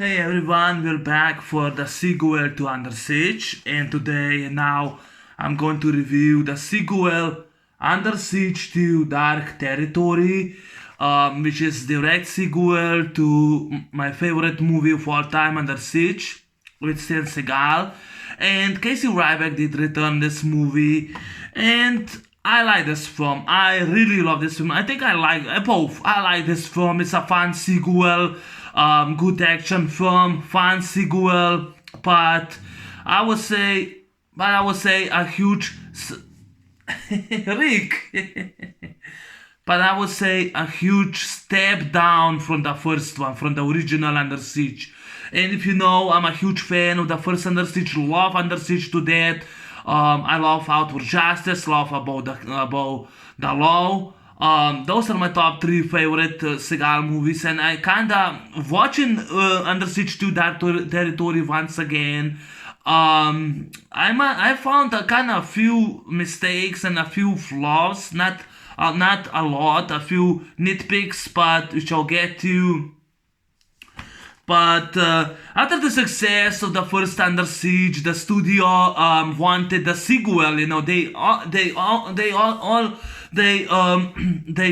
Hey everyone, we're back for the sequel to Under Siege, and today now I'm going to review the sequel Under Siege to Dark Territory, which is direct sequel to my favorite movie of all time, Under Siege, with Steven Seagal. And Casey Ryback did return this movie, and I like this film. I really love this film. I think I like both. I like this film. It's a fun sequel, good action film, fun sequel. But I would say, a huge Rick. But I would say a huge step down from the first one, from the original Under Siege. And if you know, I'm a huge fan of the first Under Siege. Love Under Siege to death. I love Out for Justice. Love about the law. Those are my top three favorite Seagal movies, and I kinda watching Under Siege 2 Dark Territory once again. I found a kind of few mistakes and a few flaws, not a lot, a few nitpicks, but which I'll get to. But after the success of the first Under Siege, the studio wanted the sequel. You know, they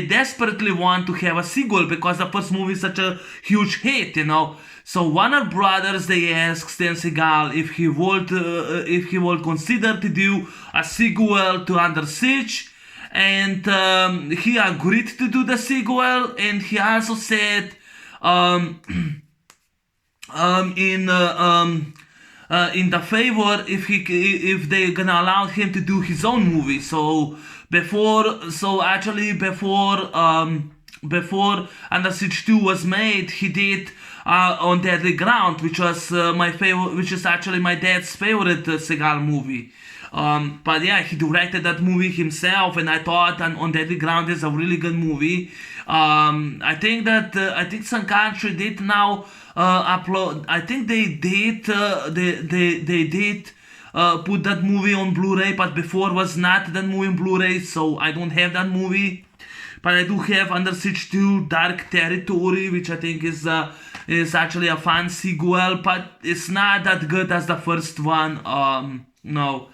desperately want to have a sequel because the first movie is such a huge hit. You know, so Warner Brothers they asked Steven Seagal if he would consider to do a sequel to Under Siege, and he agreed to do the sequel, and he also said. In the favor if they gonna allow him to do his own movie. Before Under Siege 2 was made, he did On Deadly Ground, which was my favorite, which is actually my dad's favorite Seagal movie. But yeah, he directed that movie himself, and I thought On Deadly Ground is a really good movie. I think some country did now upload. I think they did. They did put that movie on Blu-ray, but before was not that movie on Blu-ray, so I don't have that movie. But I do have Under Siege 2 Dark Territory, which I think is actually a fun sequel, but it's not that good as the first one. No.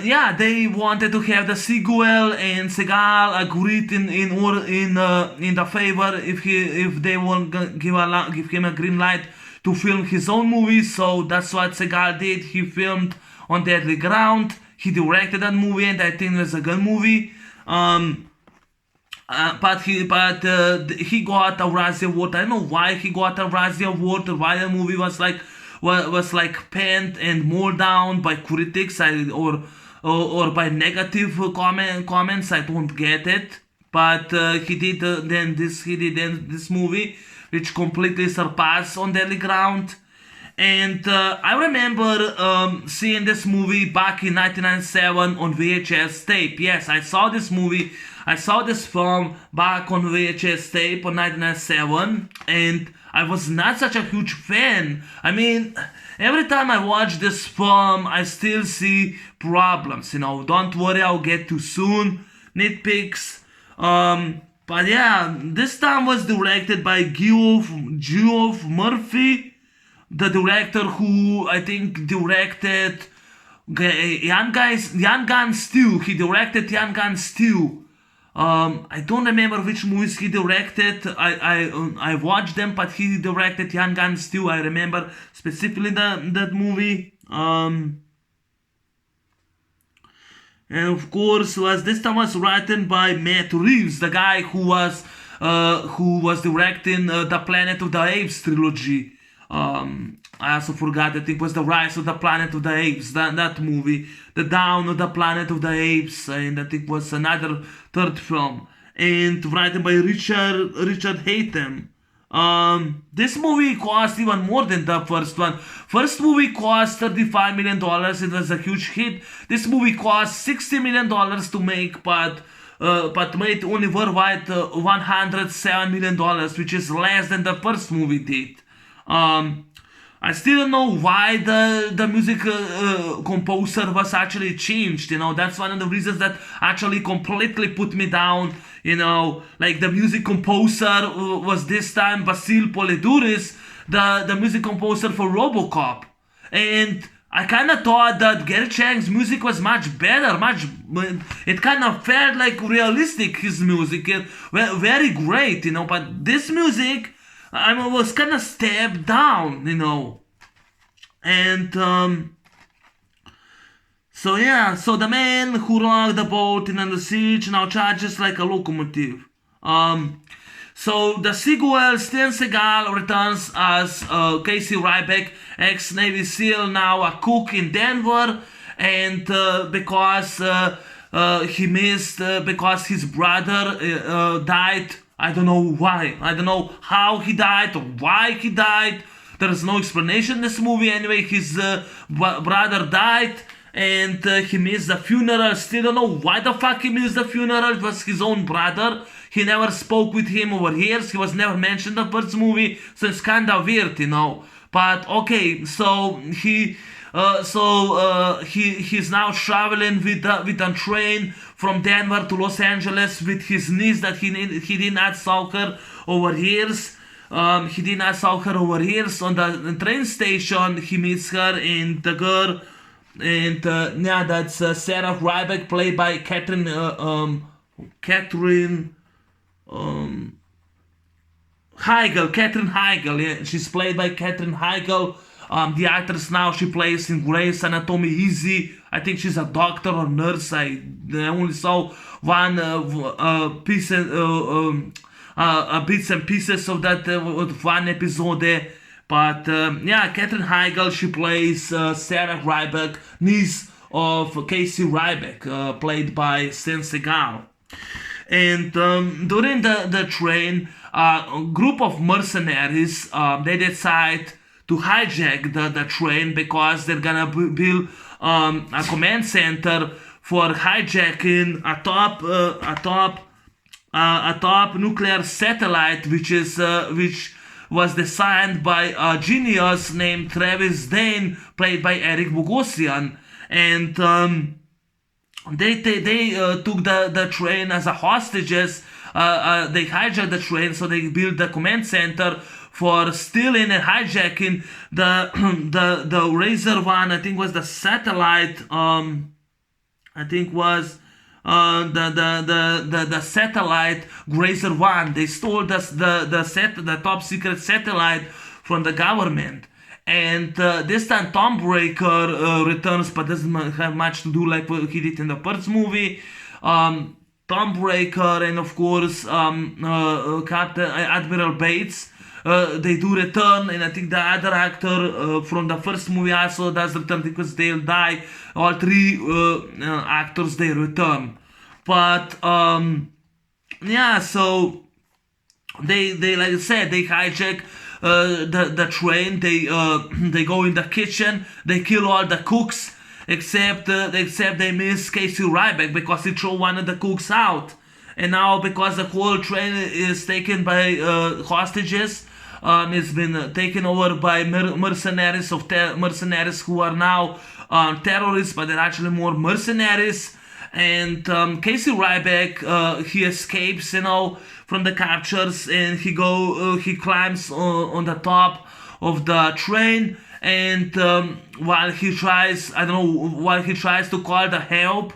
Yeah, they wanted to have the sequel, and Seagal agreed in the favor if they won't give him a green light to film his own movie. So that's what Seagal did. He filmed On Deadly Ground. He directed that movie, and I think it was a good movie. But he got a Razzie Award. I don't know why he got a Razzie Award, or why the movie was like panned and molded down by critics, or by negative comments. I don't get it. But he did this movie, which completely surpassed On Deadly Ground. And I remember seeing this movie back in 1997 on VHS tape. Yes, I saw this movie. I saw this film back on VHS tape on 1997, and I was not such a huge fan. I mean, every time I watch this film, I still see problems. You know, don't worry, I'll get to soon. Nitpicks. But yeah, this time was directed by Geoff Murphy, the director who I think directed Young Guns 2. He directed Young Guns 2. I don't remember which movies he directed. I watched them, but he directed Young Guns 2. I remember specifically that movie. And of course, this time was written by Matt Reeves, the guy who was directing the Planet of the Apes trilogy. I also forgot that it was the Rise of the Planet of the Apes, that movie, the Dawn of the Planet of the Apes, and I think was another third film, and written by Richard Hatem. This movie cost even more than the first one. First movie cost $35 million. It was a huge hit. This movie cost $60 million to make, but made only worldwide $107 million, which is less than the first movie did. I still don't know why the music composer was actually changed. That's one of the reasons that actually completely put me down. Like the music composer was this time Basil Poliduris, the music composer for RoboCop, and I kind of thought that Gary Chang's music was much better, it kind of felt like realistic, his music, very great, but this music, I was kind of stepped down, and, so yeah, so the man who rocked the boat in the siege now charges like a locomotive. So the sequel, Steven Seagal returns as Casey Ryback, ex-Navy SEAL, now a cook in Denver, and because he missed, because his brother died. I don't know why. I don't know how he died or why he died. There is no explanation in this movie. Anyway, his brother died, and he missed the funeral. Still don't know why the fuck he missed the funeral. It was his own brother. He never spoke with him over years. He was never mentioned in the first movie, so it's kind of weird, But okay, so he's now traveling with a train from Denver to Los Angeles with his niece that he did not saw her over years. He did not saw her over years. On the train station, he meets her and the girl, and yeah, that's Sarah Ryback, played by Catherine Heigl, yeah, she's played by Catherine Heigl. The actress now, she plays in Grey's Anatomy Easy. I think she's a doctor or nurse. I only saw one bits and pieces of that one episode there. But yeah, Catherine Heigl, she plays Sarah Ryback, niece of Casey Ryback, played by Steven Seagal. And during the train, a group of mercenaries, they decide to hijack the train because they're gonna build a command center for hijacking a top nuclear satellite, which was designed by a genius named Travis Dane, played by Eric Bogosian, and they took the train as a hostages. They hijacked the train, so they built the command center for stealing and hijacking the Razor One. I think was the satellite. I think was the satellite Razor One. They stole the top secret satellite from the government. And this time Tom Breaker returns, but doesn't have much to do like what he did in the first movie. Tom Breaker and of course Captain Admiral Bates, they do return, and I think the other actor from the first movie also does return because they'll die. All three actors, they return. But yeah, so they like I said, they hijack the train. They go in the kitchen. They kill all the cooks except they miss Casey Ryback because he threw one of the cooks out. And now because the whole train is taken by hostages, it's been taken over by mercenaries who are now terrorists, but they're actually more mercenaries. And Casey Ryback, he escapes, from the captures, and he climbs on the top of the train, and while he tries to call the help,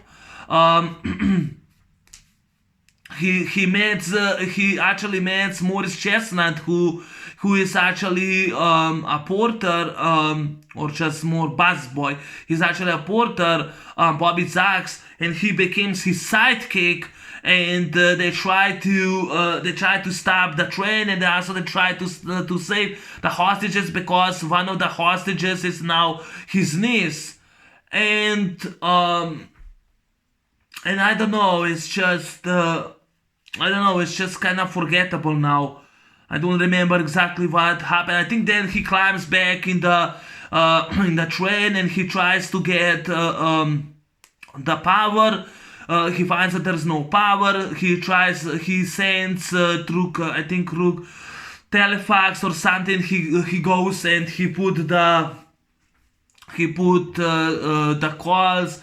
he actually meets Morris Chestnut, who is actually a porter, or just more busboy. He's actually a porter, Bobby Zacks, and he becomes his sidekick. And they try to stop the train, and they try to save the hostages because one of the hostages is now his niece. And I don't know, it's just kind of forgettable now. I don't remember exactly what happened. I think then he climbs back in the train, and he tries to get the power. He finds that there's no power. He sends through telefax or something. He goes and he put the calls.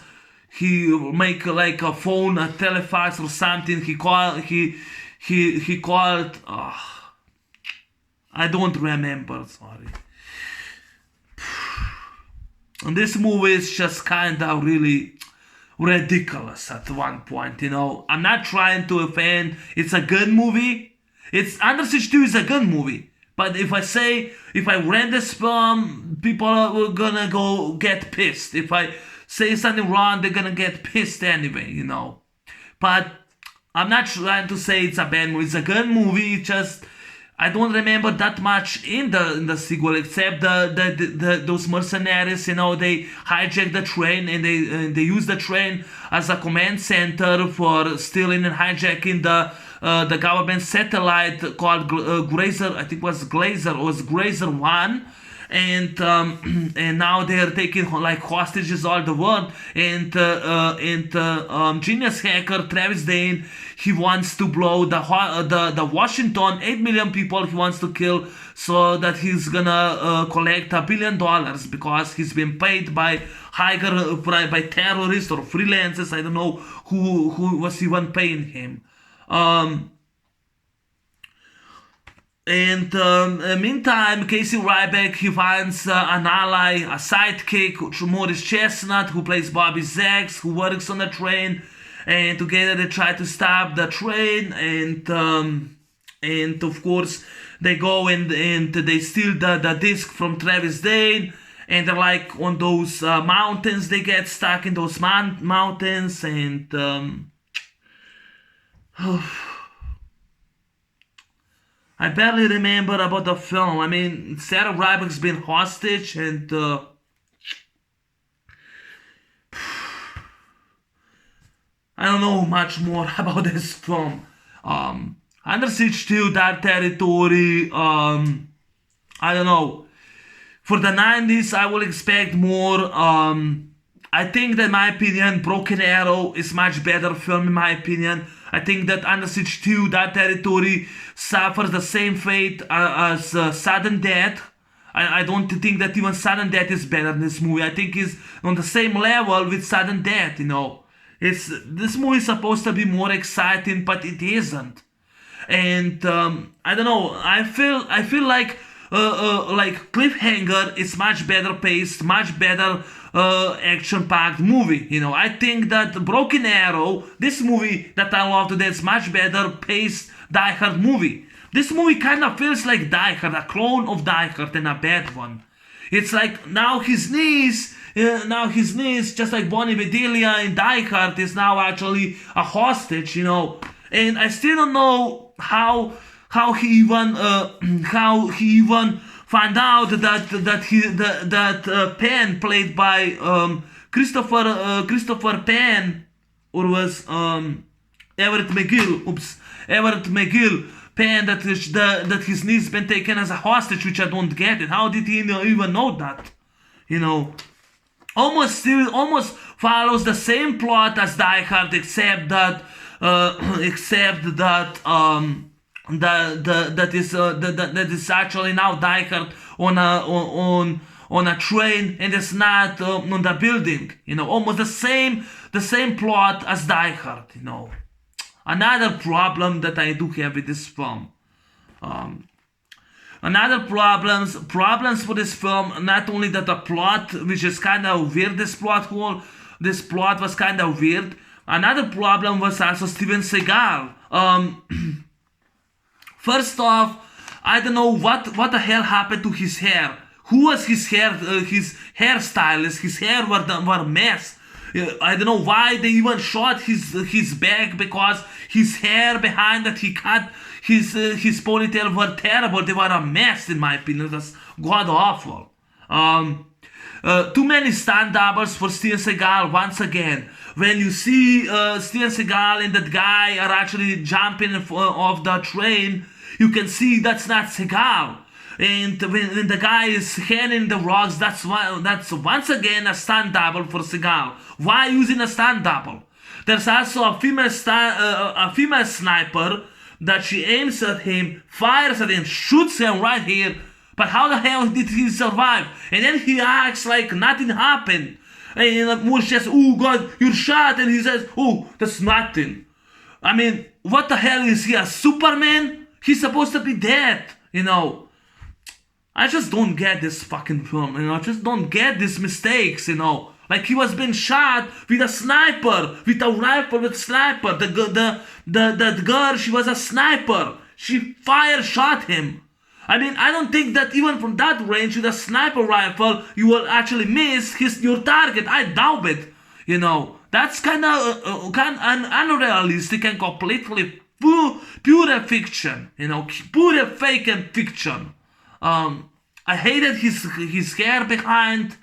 He make like a phone, a telefax or something. He called. I don't remember. Sorry. And this movie is just kind of really ridiculous at one point. I'm not trying to offend. It's a good movie. It's Under Siege 2 is a good movie. But if I rent this film, people are gonna go get pissed. If I say something wrong, they're gonna get pissed anyway, But I'm not trying to say it's a bad movie. It's a good movie. Just I don't remember that much in the sequel, except those mercenaries. They hijack the train and they use the train as a command center for stealing and hijacking the government satellite called Grazer. I think it was Grazer 1. And now they are taking like hostages all the world. And genius hacker Travis Dane, he wants to blow the Washington 8 million people he wants to kill, so that he's gonna collect $1 billion because he's been paid by terrorists or freelancers. I don't know who was even paying him. Meantime, Casey Ryback, he finds an ally, a sidekick, Morris Chestnut, who plays Bobby Zax, who works on the train, and together they try to stop the train, and of course they go and they steal the disc from Travis Dane, and they're like on those mountains. They get stuck in those mountains, and I barely remember about the film. I mean, Sarah Ryback's been hostage, and I don't know much more about this film. Under Siege 2, Dark Territory, I don't know. For the 90s, I will expect more. I think that, in my opinion, Broken Arrow is much better film, in my opinion. I think that Under Siege 2, Dark Territory, suffers the same fate as Sudden Death. I don't think that even Sudden Death is better than this movie. I think it's on the same level with Sudden Death, This movie is supposed to be more exciting, but it isn't. And I don't know. I feel like Cliffhanger is much better paced, much better action-packed movie. I think that Broken Arrow, this movie that I love today, is much better paced Die Hard movie. This movie kind of feels like Die Hard, a clone of Die Hard, and a bad one. It's like now his niece, just like Bonnie Bedelia in Die Hard, is now actually a hostage. And I still don't know how he even found out that Penn, played by Christopher Penn, or was Everett McGill, Penn, that his niece been taken as a hostage, which I don't get it. How did he even know that? Almost follows the same plot as Die Hard, except that that is actually now Die Hard on a train, and it's not on the building. Almost the same plot as Die Hard. Another problem that I do have with this film. Another problems for this film, not only that the plot, which is kind of weird, this plot was kind of weird. Another problem was also Steven Seagal. First off, I don't know what the hell happened to his hair. Who was his hairstylist? His hair were a mess. I don't know why they even shot his back, because his hair behind that he cut, his ponytail were terrible. They were a mess, in my opinion. That's god awful. Too many stunt doubles for Steven Seagal once again. When you see Steven Seagal and that guy are actually jumping off the train, you can see that's not Seagal. And when the guy is handing the rocks, that's once again a stunt double for Seagal. Why using a stunt double? There's also a female sniper that she aims at him, fires at him, shoots him right here. But how the hell did he survive? And then he acts like nothing happened. And Moore says, "Oh God, you're shot," and he says, "Oh, that's nothing." I mean, what the hell is he, a Superman? He's supposed to be dead, you know. I just don't get this fucking film, you know. I just don't get these mistakes, you know. Like he was being shot with a sniper, with a rifle, with a sniper. The girl, she was a sniper. She shot him. I mean, I don't think that even from that range with a sniper rifle, you will actually miss your target. I doubt it, you know. That's kind of unrealistic and completely pure fiction, you know, pure fake and fiction. I hated his hair behind.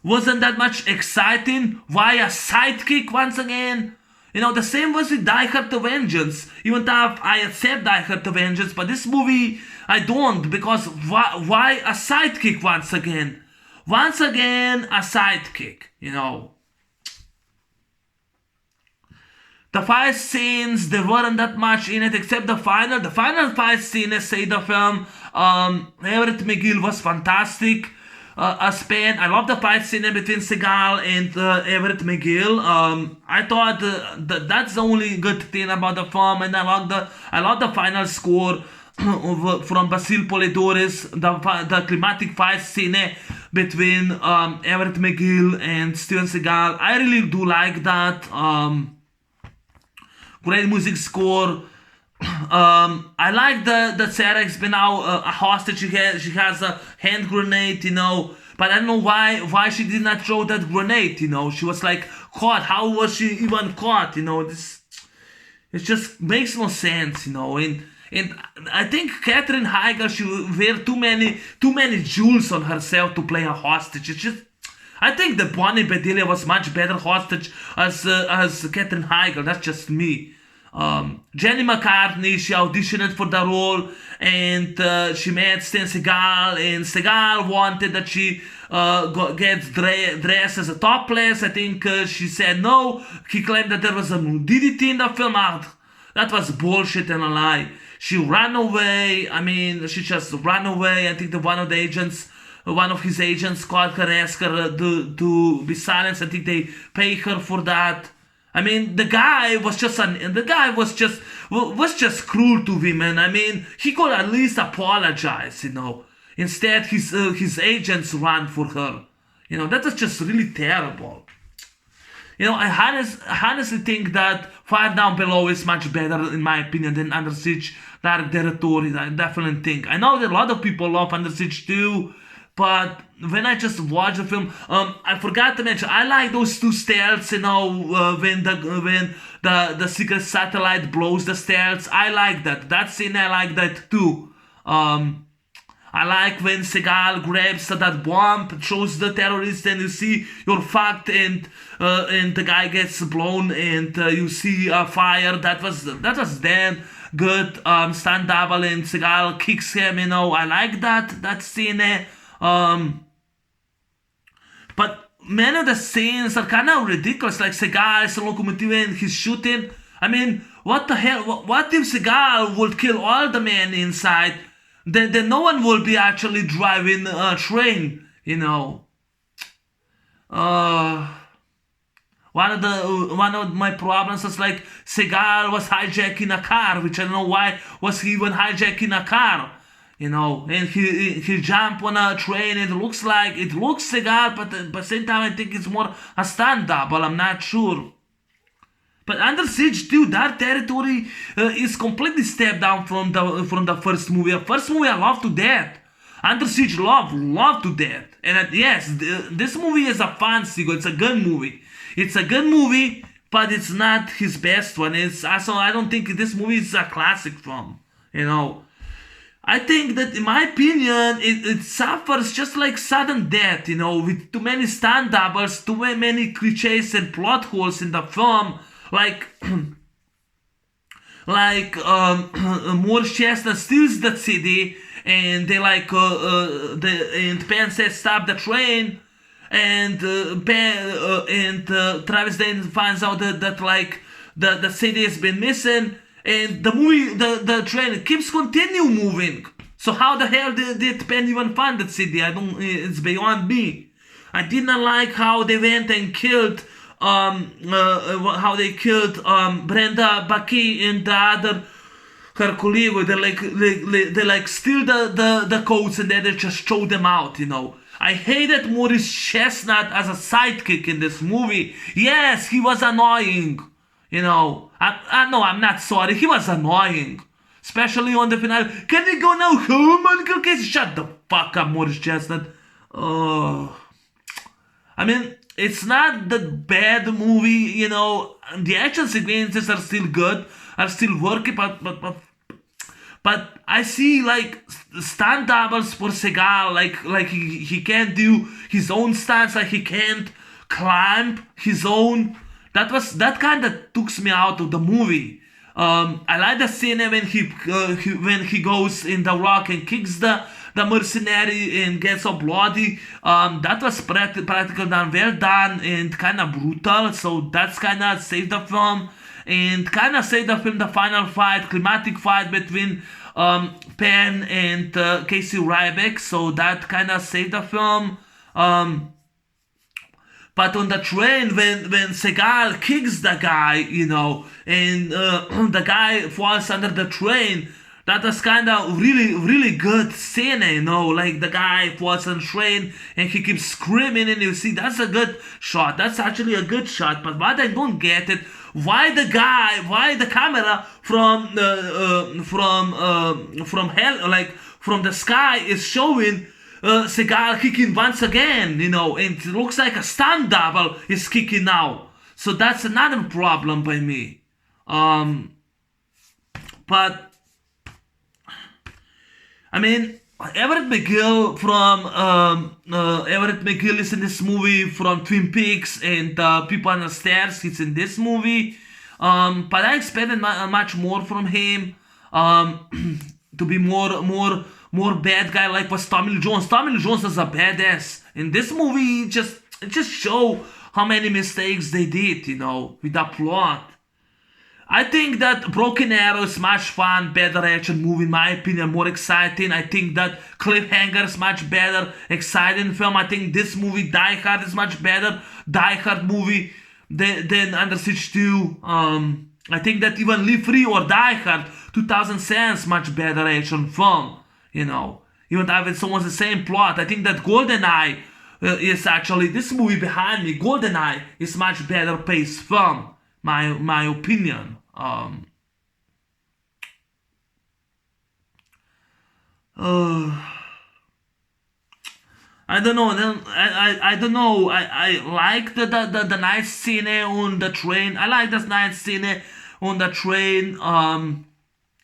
Wasn't that much exciting. Why a sidekick once again? You know, the same was with Die Hard to Vengeance. Even though I accept Die Hard to Vengeance, but this movie I don't, because why a sidekick once again? Once again, a sidekick, you know. The fight scenes, there weren't that much in it except the final. The final fight scene, let's say the film, Everett McGill was fantastic. As Penn, I love the fight scene between Seagal and Everett McGill. I thought that's the only good thing about the film, and I love the final score from Basil Polidoris, the climatic fight scene between Everett McGill and Steven Seagal. I really do like that. Great music score. I like that Sarah's been now a hostage. She has a hand grenade, you know. But I don't know why she did not throw that grenade, you know. She was like caught. How was she even caught, you know? It just makes no sense, you know. And I think Katherine Heigl, she wear too many jewels on herself to play a hostage. It's just, I think that Bonnie Bedelia was much better hostage as Katherine Heigl. That's just me. Jenny McCartney, she auditioned for the role, and she met Stan Seagal, and Seagal wanted that she gets dressed as a topless. I think she said no. He claimed that there was a nudity in the film. That was bullshit and a lie. She ran away. I mean, she just ran away. I think that one of his agents called her, asked her to be silenced. I think they pay her for that. I mean, the guy was just cruel to women. I mean, he could at least apologize, you know. Instead, his agents ran for her. You know, that is just really terrible. You know, I honestly think that Fire Down Below is much better, in my opinion, than Under Siege Dark Territory. I definitely think. I know that a lot of people love Under Siege too, but when I just watched the film, I forgot to mention, I like those two stairs, you know, when the secret satellite blows the stairs. I like that. That scene, I like that too. I like when Seagal grabs that bomb, shows the terrorist, and you see you're fucked, and the guy gets blown, and you see a fire. That was damn good. Stunt double, and Seagal kicks him. You know, I like that scene. But many of the scenes are kind of ridiculous, like Seagal is a locomotive and he's shooting. I mean, what the hell? What if Seagal would kill all the men inside? Then no one will be actually driving a train, you know. One of my problems is like Seagal was hijacking a car, which I don't know why was he even hijacking a car. You know, and he jumped on a train. It looks Seagal, but at the same time I think it's more a stunt double. I'm not sure. But Under Siege 2, Dark Territory is completely stepped down from the first movie. The first movie I love to death. Under Siege love to death. And yes, this movie is a fun sequel. It's a good movie. It's a good movie, but it's not his best one. It's also, I don't think this movie is a classic film. You know. I think that, in my opinion, it suffers just like sudden death, you know, with too many stunt doubles, too many cliches and plot holes in the film, like Morris Chestnut steals the city, and they and Penn says stop the train, and Travis Dane finds out that the city has been missing, and the train keeps continue moving. So how the hell did Penn even find that city? I don't. It's beyond me. I did not like how they went and killed Brenda Bucky and the other her colleague. They like steal the codes and then they just throw them out. I hated Maurice Chestnut as a sidekick in this movie. Yes, he was annoying. No, I'm not sorry. He was annoying. Especially on the finale. Can we go now home, Uncle Casey? Shut the fuck up, Maurice Chestnut. Oh. I mean, it's not that bad movie, The action sequences are still good, are still working, but I see like stunt doubles for Seagal, like he can't do his own stunts, like he can't climb his own. That kind of took me out of the movie. I like the scene when he goes in the rock and kicks the mercenary and gets all bloody. That was practical done, well done, and kind of brutal. So that's kind of saved the film, and kind of saved the film. The final fight, climatic fight between Penn and Casey Ryback. So that kind of saved the film. But on the train, when Seagal kicks the guy, and the guy falls under the train, that was kind of really, really good scene, like the guy falls on the train and he keeps screaming, and you see that's a good shot. That's actually a good shot. But what I don't get it, why the camera from hell, like from the sky, is showing Seagal kicking once again, and it looks like a stunt double is kicking now. So that's another problem by me. But I mean, Everett McGill is in this movie from Twin Peaks, and People on the Stairs. He's in this movie, but I expected much more from him. To be more bad guy like was Tommy Lee Jones. Tommy Lee Jones is a badass. In this movie, it just show how many mistakes they did, with the plot. I think that Broken Arrow is much fun, better action movie, in my opinion, more exciting. I think that Cliffhanger is much better, exciting film. I think this movie, Die Hard, is much better, Die Hard movie than Under Siege 2. I think that even Live Free or Die Hard 2007 is much better action film, even though it's almost the same plot. I think that GoldenEye is actually, this movie behind me, GoldenEye is much better paced film, my opinion. I don't know. I don't know. I like the night scene on the train. I like this night scene on the train.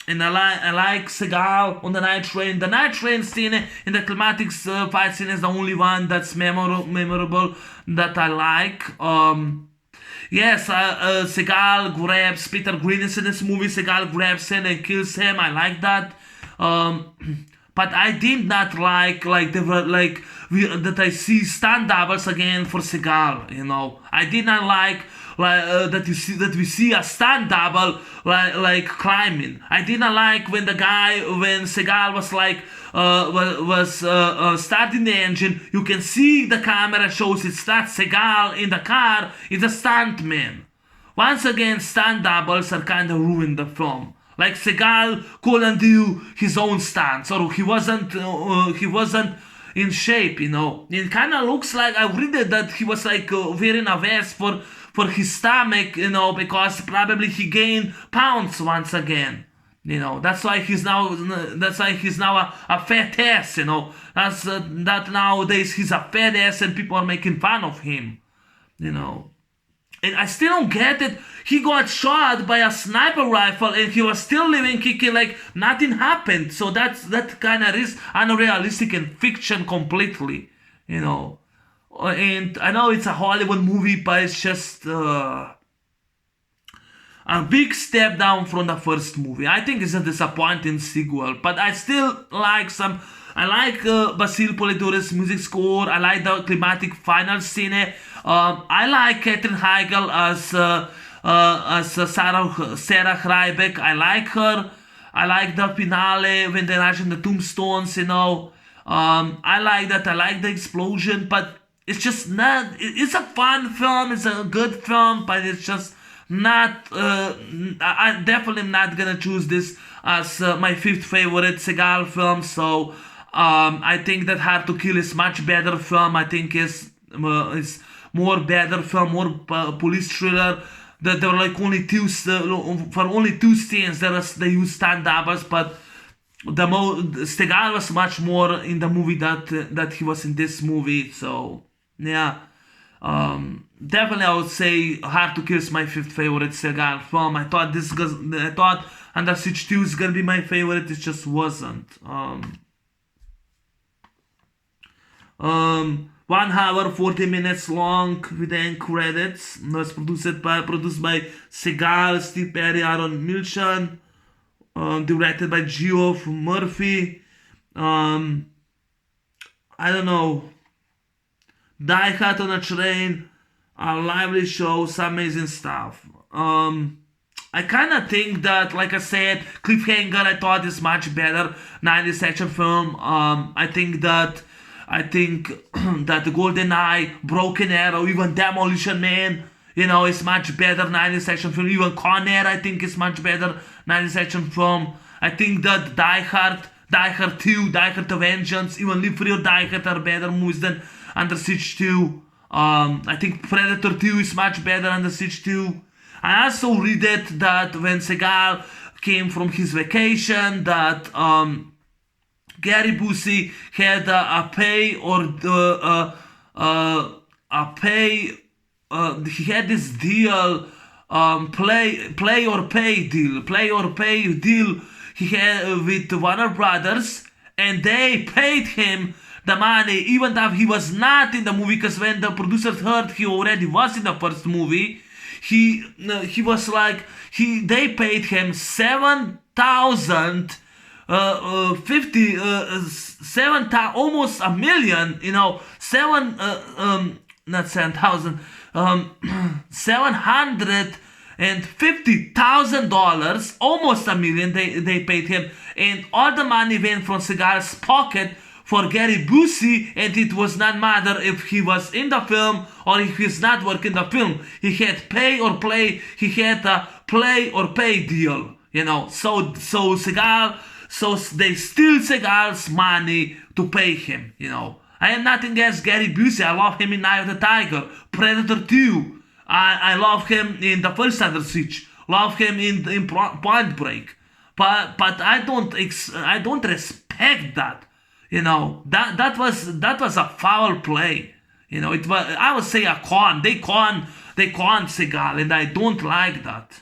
And I like Seagal on the night train. The night train scene in the climatic fight scene is the only one that's memorable that I like. Yes, Seagal grabs Peter Green is in this movie. Seagal grabs him and kills him. I like that. But I did not like that I see stunt doubles again for Seagal. I did not like that we see a stunt double like climbing. I did not like when Seagal was starting the engine. You can see the camera shows it's not Seagal in the car. It's a stuntman. Once again, stunt doubles are kind of ruined the film. Like Seagal couldn't do his own stunts, or he wasn't in shape. It kind of looks like I read that he was wearing a vest for his stomach, because probably he gained pounds once again. That's why he's now a fat ass. That nowadays he's a fat ass and people are making fun of him. And I still don't get it. He got shot by a sniper rifle and he was still living, kicking like nothing happened. So that kind of is unrealistic and fiction completely. And I know it's a Hollywood movie, but it's just a big step down from the first movie. I think it's a disappointing sequel, but I still like I like Basile Polidore's music score. I like the climatic final scene. I like Katherine Heigl Sarah Rybeck. I like her. I like the finale when they rush in the tombstones. I like that. I like the explosion, but it's just not. It's a fun film. It's a good film, but it's just not. I definitely am not gonna choose this as my fifth favorite Seagal film. So I think that Hard to Kill is much better film. I think is more better film, more police thriller. That there were like only for only two scenes they used stand doubles, but Seagal was much more in the movie that he was in this movie. So yeah, definitely I would say Hard to Kill is my fifth favorite Seagal film. I thought Under Siege 2 is gonna be my favorite. It just wasn't. 1 hour 40 minutes long with the end credits. It was produced by Seagal, Steve Perry, Aaron Milchan, directed by Geoff Murphy. I don't know. Die Hard on a Train, a lively show, some amazing stuff. I kind of think that, like I said, Cliffhanger I thought is much better 90s action film. I think that the Golden Eye, Broken Arrow, even Demolition Man, is much better 90s action film. Even Con Air I think is much better 90s action film. I think that Die Hard 2, Die Hard The Vengeance, even Live Free or Die Hard are better movies than Under Siege 2. I think Predator 2 is much better than Under Siege 2. I also read it that when Seagal came from his vacation, that Gary Busey had he had this deal, play or pay deal he had with Warner Brothers, and they paid him the money even though he was not in the movie, because when the producers heard he already was in the first movie, he was like, they paid him 7,000 almost a million, not 7,000, $750,000, almost a million. They paid him, and all the money went from Seagal's pocket for Gary Busey, and it was not matter if he was in the film or if he's not working the film. He had pay or play. He had a play or pay deal, So Seagal. So they steal Seagal's money to pay him, I have nothing against Gary Busey. I love him in Eye of the Tiger, Predator 2. I love him in the first Under Siege. Love him in Point Break. But I don't respect that. That was a foul play. It was, I would say, a con. They con Seagal, and I don't like that.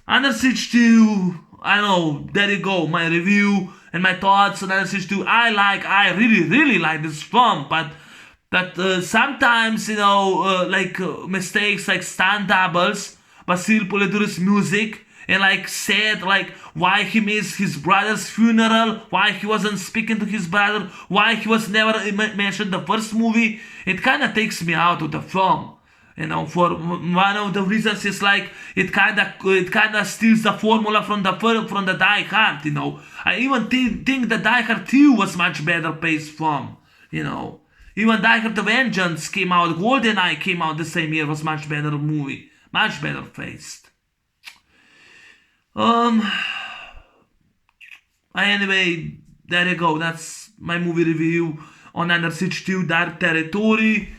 Under Siege 2, I know, there you go, my review and my thoughts on Under Siege 2. I really, really like this film, but sometimes, mistakes like stunt doubles, Basil Poliduris music, and said why he missed his brother's funeral, why he wasn't speaking to his brother, why he was never mentioned in the first movie. It kind of takes me out of the film. For one of the reasons is it kind of steals the formula from the Die Hard. I even think the Die Hard 2 was much better paced film. Even Die Hard The Vengeance came out, Golden Eye came out the same year, was much better movie, much better paced. Anyway, there you go. That's my movie review on Under Siege 2, Dark Territory.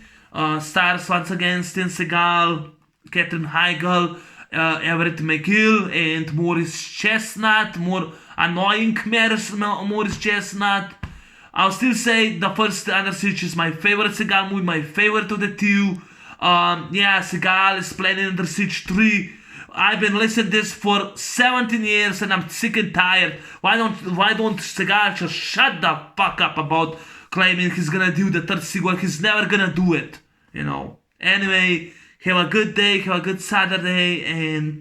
Stars once again Steven Seagal, Katherine Heigl, Everett McGill, and Morris Chestnut, more annoying Morris Chestnut. I'll still say the first Under Siege is my favorite Seagal movie, my favorite of the two. Seagal is planning Under Siege 3. I've been listening to this for 17 years and I'm sick and tired. Why don't Seagal just shut the fuck up about claiming he's gonna do the third sequel? He's never gonna do it. Anyway, have a good day, have a good Saturday, and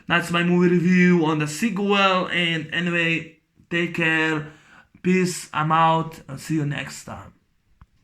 that's my movie review on the sequel. And anyway, take care, peace, I'm out, I'll see you next time.